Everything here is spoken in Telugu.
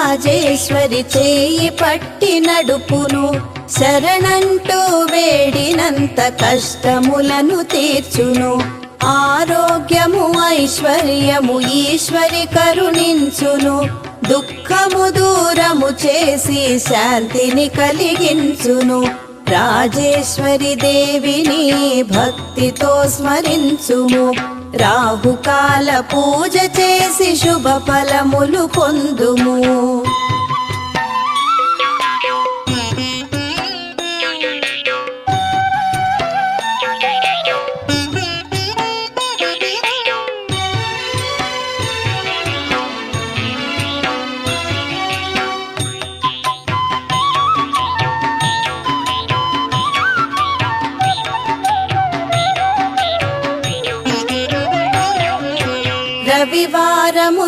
రాజేశ్వరి చేయి పట్టి నడుపును, శరణంటూ వేడినంత కష్టములను తీర్చును. ఆరోగ్యము ఐశ్వర్యము ఈశ్వరి కరుణించును, దుఃఖము దూరము చేసి శాంతిని కలిగించును. రాజేశ్వరి దేవిని భక్తితో స్మరించుము, రాహుకాల పూజ చేసి శుభ ఫలములు పొందుము. రవివారము